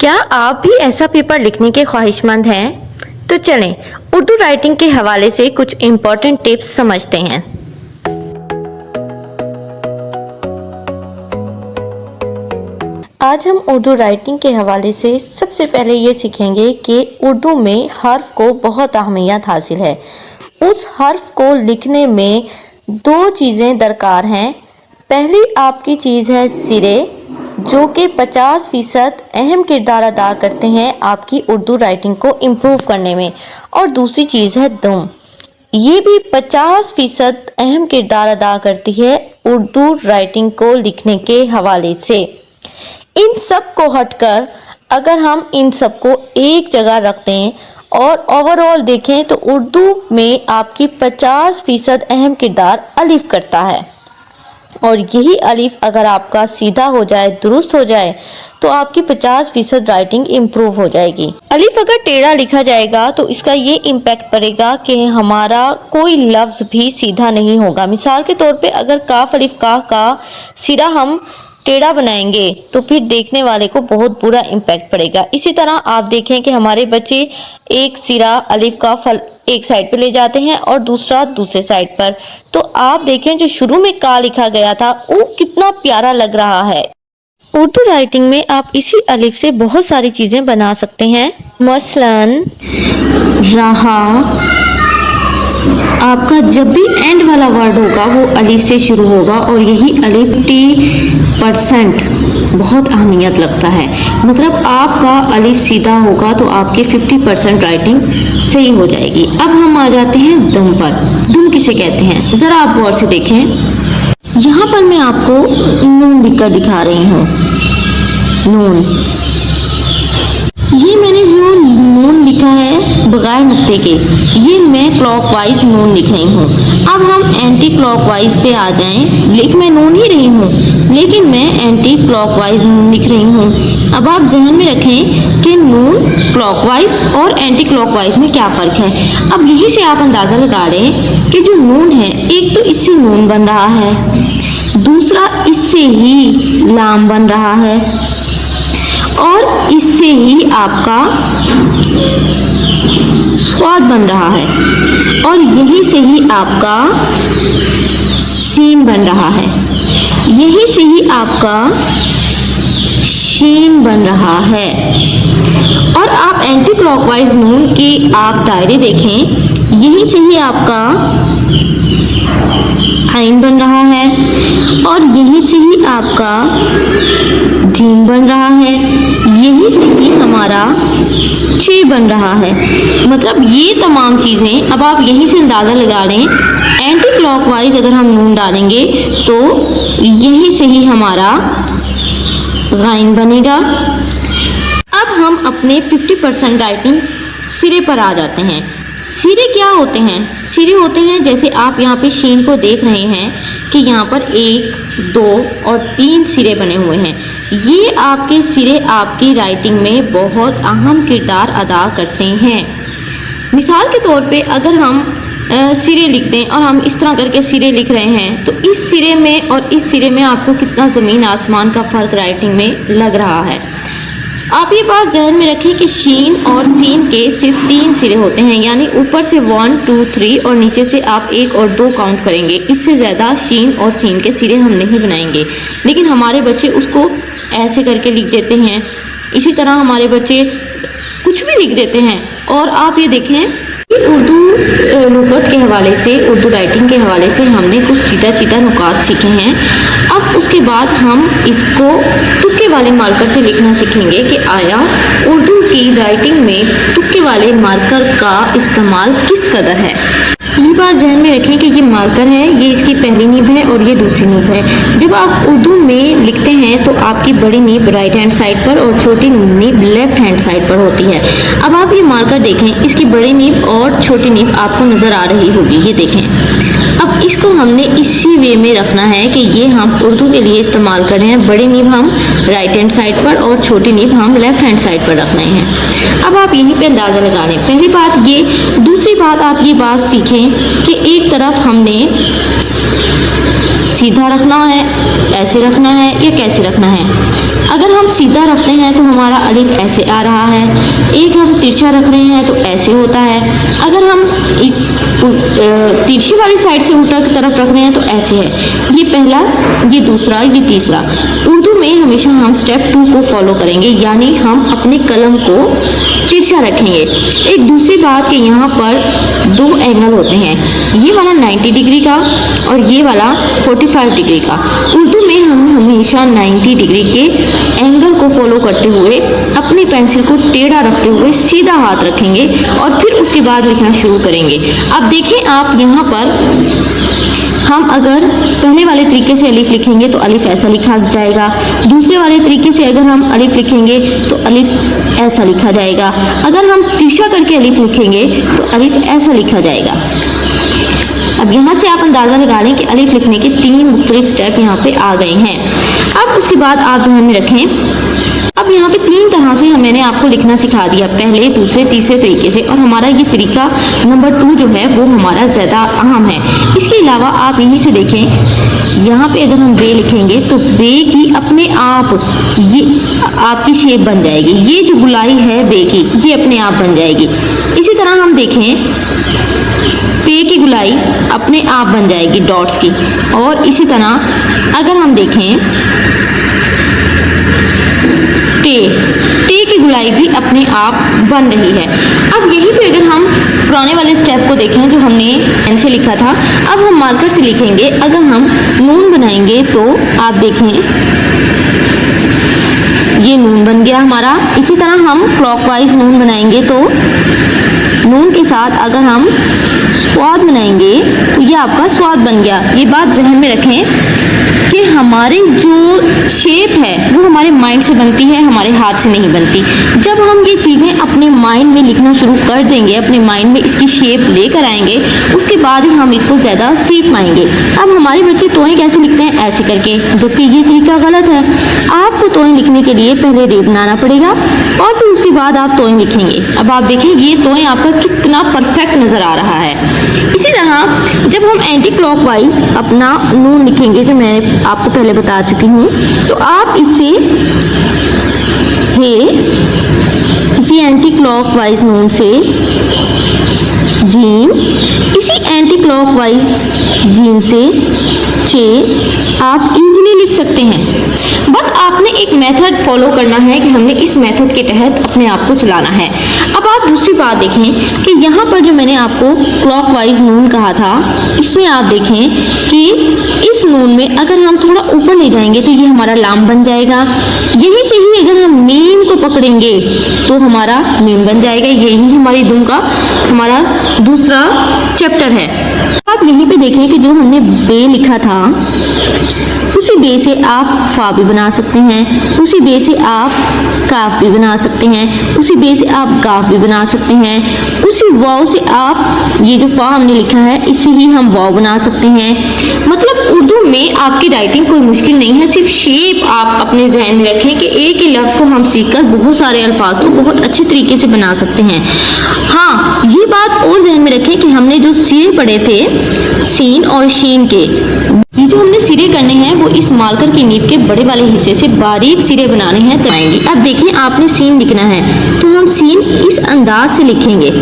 क्या आप भी ऐसा पेपर लिखने के ख्वाहिशमंद हैं? तो चलें उर्दू राइटिंग के हवाले से कुछ इम्पोर्टेंट टिप्स समझते हैं। आज हम उर्दू राइटिंग के हवाले से सबसे पहले ये सीखेंगे कि उर्दू में हर्फ को बहुत अहमियत हासिल है। उस हर्फ को लिखने में दो चीज़ें दरकार हैं। पहली आपकी चीज़ है सिरे, जो कि 50% अहम किरदार अदा करते हैं आपकी उर्दू राइटिंग को इम्प्रूव करने में, और दूसरी चीज़ है दुम। ये भी 50% अहम किरदार अदा करती है उर्दू राइटिंग को लिखने के हवाले से। इन सब को हटकर अगर हम इन सब को एक जगह रख दें और ओवरऑल देखें तो उर्दू में आपकी 50% अहम किरदार अलिफ करता है, और यही अलिफ अगर आपका सीधा हो जाए, दुरुस्त हो जाए, तो आपकी 50% राइटिंग इम्प्रूव हो जाएगी। अलिफ अगर टेढ़ा लिखा जाएगा तो इसका ये इम्पैक्ट पड़ेगा कि हमारा कोई लफ्ज़ भी सीधा नहीं होगा। मिसाल के तौर पे अगर काफ अलिफ काफ का सिरा हम टेढ़ा बनाएंगे तो फिर देखने वाले को बहुत बुरा इम्पैक्ट पड़ेगा। इसी तरह आप देखें कि हमारे बच्चे एक सिरा अलिफ का फल एक साइड पे ले जाते हैं और दूसरा दूसरे साइड पर, तो आप देखें जो शुरू में का लिखा गया था वो कितना प्यारा लग रहा है। उर्दू राइटिंग में आप इसी अलिफ से बहुत सारी चीज़ें बना सकते हैं। मसलन रहा, आपका जब भी एंड वाला वर्ड होगा वो अलिफ से शुरू होगा, और यही अलिफ 50% बहुत अहमियत लगता है। मतलब आपका अलिफ सीधा होगा तो आपके 50% राइटिंग सही हो जाएगी। अब हम आ जाते हैं दुम पर। दुम किसे कहते हैं, ज़रा आप गौर से देखें। यहाँ पर मैं आपको नून लिखकर दिखा रही हूँ। नून, ये मैंने जो नून लिखा है बगैर नुक्ते के, ये मैं क्लॉकवाइज नून लिख रही हूँ। अब हम एंटी क्लॉकवाइज पे आ जाएं। लिख मैं नून ही रही हूँ, लेकिन मैं एंटी क्लॉकवाइज नून लिख रही हूँ। अब आप जहन में रखें कि नून क्लॉकवाइज और एंटी क्लॉकवाइज में क्या फ़र्क है। अब यही से आप अंदाज़ा लगा लें कि जो नून है, एक तो इससे नून बन रहा है, दूसरा इससे ही लाम बन रहा है, और इससे ही आपका स्वाद बन रहा है, और यही से ही आपका सीन बन रहा है, यही से ही आपका शीन बन रहा है। और आप एंटी क्लॉकवाइज नून के आप दायरे देखें, यही से ही आपका आइन बन रहा है, और यही से ही आपका जीम बन रहा है, यही से ही हमारा चे बन रहा है। मतलब ये तमाम चीज़ें अब आप यही से अंदाज़ा लगा लें। एंटी क्लॉकवाइज अगर हम नून डालेंगे तो यही से ही हमारा गाइन बनेगा। अब हम अपने 50% राइटिंग सिरे पर आ जाते हैं। सिरे क्या होते हैं? सिरे होते हैं, जैसे आप यहाँ पे शीन को देख रहे हैं कि यहाँ पर 1, 2 और 3 सिरे बने हुए हैं। ये आपके सिरे आपकी राइटिंग में बहुत अहम किरदार अदा करते हैं। मिसाल के तौर पे अगर हम सिरे लिखते हैं और हम इस तरह करके सिरे लिख रहे हैं, तो इस सिरे में और इस सिरे में आपको कितना ज़मीन आसमान का फ़र्क राइटिंग में लग रहा है। आप ये बात जहन में रखें कि शीन और सीन के सिर्फ 3 सिरे होते हैं, यानी ऊपर से 1, 2, 3 और नीचे से आप 1 और 2 काउंट करेंगे। इससे ज़्यादा शीन और सीन के सिरे हम नहीं बनाएंगे, लेकिन हमारे बच्चे उसको ऐसे करके लिख देते हैं। इसी तरह हमारे बच्चे कुछ भी लिख देते हैं। और आप ये देखें, उर्दू लुगत के हवाले से, उर्दू राइटिंग के हवाले से हमने कुछ चीता नुकात सीखे हैं। अब उसके बाद हम इसको तुक्के वाले मार्कर से लिखना सीखेंगे कि आया उर्दू की राइटिंग में तुक्के वाले मार्कर का इस्तेमाल किस कदर है। ये बात जहन में रखें कि ये मार्कर है, ये इसकी पहली नीब है और ये दूसरी नीब है। जब आप उर्दू में लिखते हैं तो आपकी बड़ी नीब राइट हैंड साइड पर और छोटी नीब लेफ्ट हैंड साइड पर होती है। अब आप ये मार्कर देखें, इसकी बड़ी नीब और छोटी नीब आपको नज़र आ रही होगी, ये देखें। अब इसको हमने इसी वे में रखना है कि ये हम उर्दू के लिए इस्तेमाल कर रहे हैं। बड़ी नीब हम राइट हैंड साइड पर और छोटी नीब हम लेफ्ट हैंड साइड पर रखना है। अब आप यहीं पे अंदाज़ा लगा लें। पहली बात ये। दूसरी बात आप ये बात सीखें कि एक तरफ हमने सीधा रखना है, ऐसे रखना है या कैसे रखना है। अगर हम सीधा रखते हैं तो हमारा अलिफ ऐसे आ रहा है, एक हम तिरछा रख रहे हैं तो ऐसे होता है। अगर हम इस तिरछी वाली साइड से उल्टा की तरफ रख रहे हैं तो ऐसे है। ये पहला, ये दूसरा, ये तीसरा। उर्दू में हमेशा हम स्टेप 2 को फॉलो करेंगे, यानी हम अपने कलम को तिरछा रखेंगे। एक दूसरी बात कि यहाँ पर 2 एंगल होते हैं, ये वाला 90 डिग्री का और ये वाला 45 डिग्री का। उर्दू में हम हमेशा 90 डिग्री के एंगल को फॉलो करते हुए अपनी पेंसिल को टेढ़ा रखते हुए सीधा हाथ रखेंगे और फिर उसके बाद लिखना शुरू करेंगे। अब देखें आप यहाँ पर, हम अगर पहले वाले तरीके से अलिफ लिखेंगे तो अलिफ ऐसा लिखा जाएगा, दूसरे वाले तरीके से अगर हम अलिफ लिखेंगे तो अलिफ ऐसा लिखा जाएगा, अगर हम तिरछा करके अलिफ लिखेंगे तो अलिफ ऐसा लिखा जाएगा। अब यहाँ से आप अंदाज़ा लगा लें कि अलिफ लिखने के 3 मुख्तलिफ स्टेप यहाँ पे आ गए हैं। अब उसके बाद आप ध्यान में रखें, अब यहाँ पे 3 तरह से मैंने आपको लिखना सिखा दिया, पहले, दूसरे, तीसरे तरीके से, और हमारा ये तरीका नंबर 2 जो है वो हमारा ज़्यादा अहम है। इसके अलावा आप यहीं से देखें, यहाँ पे अगर हम बे लिखेंगे तो बे की अपने आप ये आपकी शेप बन जाएगी, ये जो गुलाई है बे की ये अपने आप बन जाएगी। इसी तरह हम देखें पे की गुलाई अपने आप बन जाएगी डॉट्स की, और इसी तरह अगर हम देखें टे की गुलाई भी अपने आप बन रही है। अब यहीं पे अगर हम पुराने वाले स्टेप को देखें जो हमने पेन से लिखा था, अब हम मार्कर से लिखेंगे। अगर हम नून बनाएंगे तो आप देखें ये नून बन गया हमारा। इसी तरह हम क्लॉकवाइज नून बनाएंगे तो नून के साथ अगर हम स्वाद बनाएंगे तो ये आपका स्वाद बन गया। ये बात जहन में रखें कि हमारी जो शेप है वो हमारे माइंड से बनती है, हमारे हाथ से नहीं बनती। जब हम ये चीज़ें अपने माइंड में लिखना शुरू कर देंगे, अपने माइंड में इसकी शेप लेकर आएंगे, उसके बाद ही हम इसको ज़्यादा सीख पाएंगे। अब हमारे बच्चे तोएं कैसे लिखते हैं, ऐसे करके, जबकि ये तरीका गलत है। आपको तोएं लिखने के लिए पहले रे बनाना पड़ेगा और फिर उसके बाद आप तोएं लिखेंगे। अब आप देखें ये तोएं आपका कितना परफेक्ट नज़र आ रहा है। इसी तरह जब हम एंटी क्लॉकवाइज अपना नून लिखेंगे, जो मैं आपको पहले बता चुकी हूँ, तो आप इससे इसी एंटी क्लॉकवाइज नून से जीम, इसी एंटी क्लॉकवाइज जीम से चे आप इजीली लिख सकते हैं। बस आपने एक मेथड फॉलो करना है कि हमने इस मेथड के तहत अपने आप को चलाना है। अब आप दूसरी बात देखें कि यहाँ पर जो मैंने आपको क्लॉकवाइज नून कहा था, इसमें आप देखें कि इस नून में अगर हम थोड़ा ऊपर ले जाएंगे तो ये हमारा लाम बन जाएगा। यहीं से ही अगर हम मीम को पकड़ेंगे तो हमारा मीम बन जाएगा। यही हमारी दुम का हमारा दूसरा चैप्टर है। आप यहीं पे देखें कि जो हमने बे लिखा था उसी बे से आप फा भी बना सकते हैं, उसी बे से आप काफ भी बना सकते हैं, उसी बे से आप गाफ भी बना सकते हैं, उसी वाव से आप ये जो फा हमने लिखा है इसी ही हम वाव बना सकते हैं। मतलब उर्दू में आपकी राइटिंग कोई मुश्किल नहीं है, सिर्फ शेप आप अपने जहन में रखें कि एक ही लफ्ज़ को हम सीखकर बहुत सारे अल्फाज को बहुत अच्छे तरीके से बना सकते हैं। हाँ, ये बात और जहन में रखें कि हमने जो सिरे पढ़े थे सीन और शीन के, ये जो हमने सिरे करने हैं वो इस मार्कर की नीब के बड़े वाले हिस्से से बारीक सिरे बनाने हैं तो आएंगे। अब देखिए आपने सीन लिखना है तो हम सीन इस अंदाज से लिखेंगे।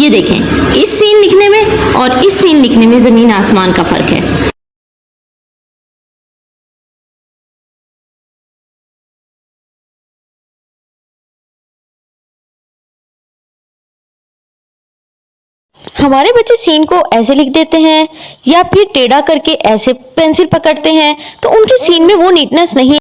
ये देखें, इस सीन लिखने में और इस सीन लिखने में ज़मीन आसमान का फ़र्क है। हमारे बच्चे सीन को ऐसे लिख देते हैं या फिर टेढ़ा करके ऐसे पेंसिल पकड़ते हैं, तो उनके सीन में वो नीटनेस नहीं